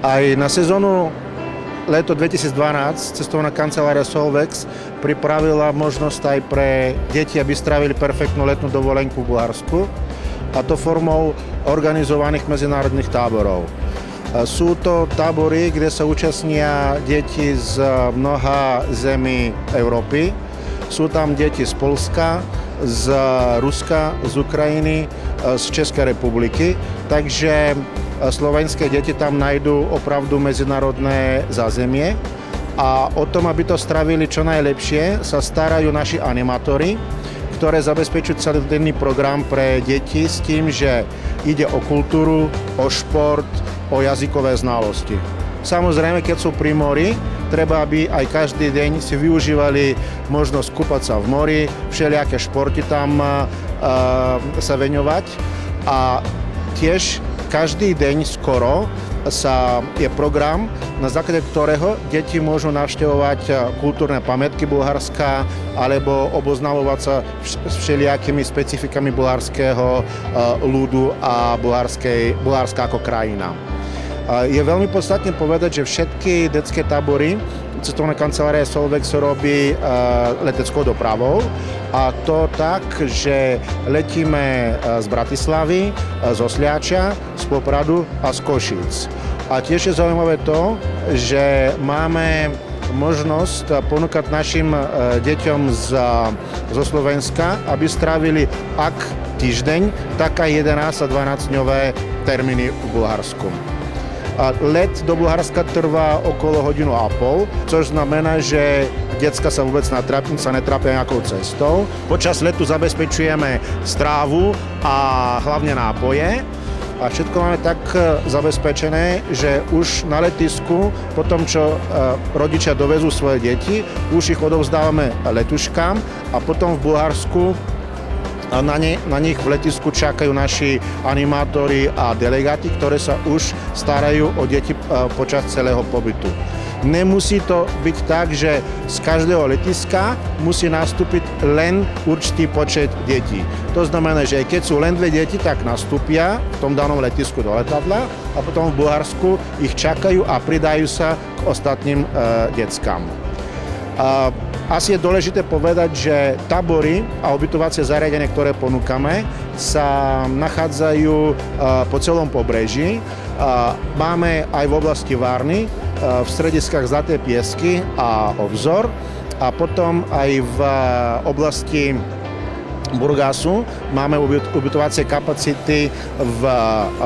Aj na sezónu leto 2012 cestovná kancelária Solvex pripravila možnosť aj pre deti, aby strávili perfektnú letnú dovolenku v Bulharsku, a to formou organizovaných medzinárodných táborov. Sú to tábory, kde sa účastnia deti z mnoha zemí Európy. Sú tam deti z Poľska, z Ruska, z Ukrajiny, z Českej republiky, takže slovenské deti tam nájdú opravdu medzinárodné zázemie a o tom, aby to stravili čo najlepšie, sa starajú naši animátori, ktoré zabezpečujú celodenný program pre deti s tým, že ide o kultúru, o šport, o jazykové znalosti. Samozrejme, keď sú pri mori, treba, aby aj každý deň si využívali možnosť kúpať sa v mori, všelijaké športy tam sa veňovať a tiež každý deň skoro je program, na základe ktorého deti môžu navštevovať kultúrne pamätky Bulharska alebo oboznamovať sa s všelijakými specifikami bulharského ľudu a Bulharska ako krajina. Je veľmi podstatné povedať, že všetky detské tábory cestovná kancelária Solvex robí leteckou dopravou, a to tak, že letíme z Bratislavy, z Osliača, z Popradu a z Košíc. A tiež je zaujímavé to, že máme možnosť ponúkať našim deťom zo Slovenska, aby strávili ak týždeň, tak aj 11 a 12-dňové termíny v Bulharsku. Let do Bulharska trvá okolo 1,5 hodiny, což znamená, že decka sa vôbec netrápia nejakou cestou. Počas letu zabezpečujeme strávu a hlavne nápoje. A všetko máme tak zabezpečené, že už na letisku, po tom, čo rodičia dovezú svoje deti, už ich odovzdávame letuškám a potom v Bulharsku na nich v letisku čakajú naši animátori a delegáti, ktoré sa už starajú o deti počas celého pobytu. Nemusí to byť tak, že z každého letiska musí nastúpiť len určitý počet detí. To znamená, že keď sú len 2 deti, tak nastúpia v tom danom letisku do letadla a potom v Bulharsku ich čakajú a pridajú sa k ostatným deckám. Asi je dôležité povedať, že tábory a ubytovacie zariadenia, ktoré ponúkame, sa nachádzajú po celom pobreží. Máme aj v oblasti Varny, v strediskách Zlaté piesky a Obzor, a potom aj v oblasti Burgasu máme ubytovacie kapacity v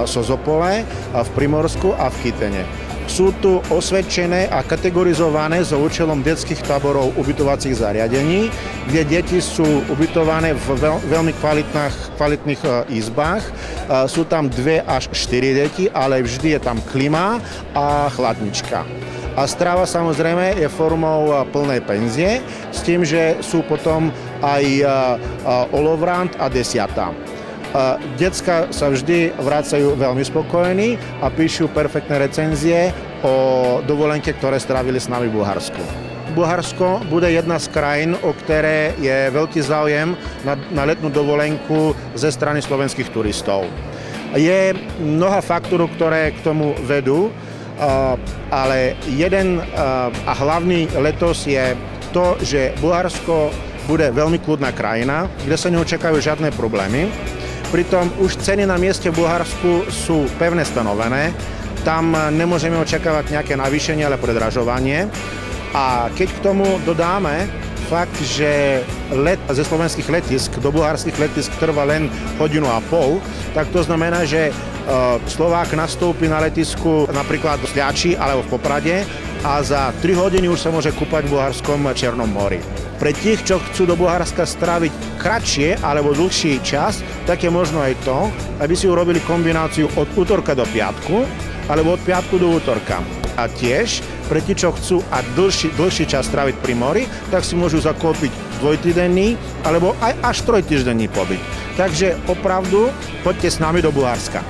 Sozopole, v Primorsku a v Chytene. Sú tu osvedčené a kategorizované za účelom detských táborov ubytovacích zariadení, kde deti sú ubytované v veľmi kvalitných izbách. Sú tam 2 až 4 deti, ale vždy je tam klima a chladnička. A strava samozrejme je formou plnej penzie, s tým, že sú potom aj olovrant a desiata. Decka sa vždy vracajú veľmi spokojní a píšu perfektné recenzie o dovolenke, ktoré strávili s nami v Bulharsku. Bulharsko bude jedna z krajín, o ktoré je veľký záujem na letnú dovolenku ze strany slovenských turistov. Je mnoha faktorov, ktoré k tomu vedú, ale jeden a hlavný letos je to, že Bulharsko bude veľmi kľudná krajina, kde sa neočakajú žiadne problémy. Pritom už ceny na mieste v Bulharsku sú pevne stanovené, tam nemôžeme očakávať nejaké navýšenie, ale predražovanie. A keď k tomu dodáme fakt, že let ze slovenských letisk do bulharských letisk trvá len 1,5 hodiny, tak to znamená, že Slovák nastúpi na letisku napríklad v Sliači alebo v Poprade a za 3 hodiny už sa môže kúpať v bulharskom Černom mori. Pre tých, čo chcú do Bulharska stráviť kratšie alebo dlhší čas, tak je možno aj to, aby si urobili kombináciu od útorka do piatku alebo od piatku do útorka. A tiež pre tí, čo chcú a dlhší čas stráviť pri mori, tak si môžu zakúpiť dvojtýdenný alebo aj až trojtýždenný pobyt. Takže opravdu poďte s nami do Bulharska.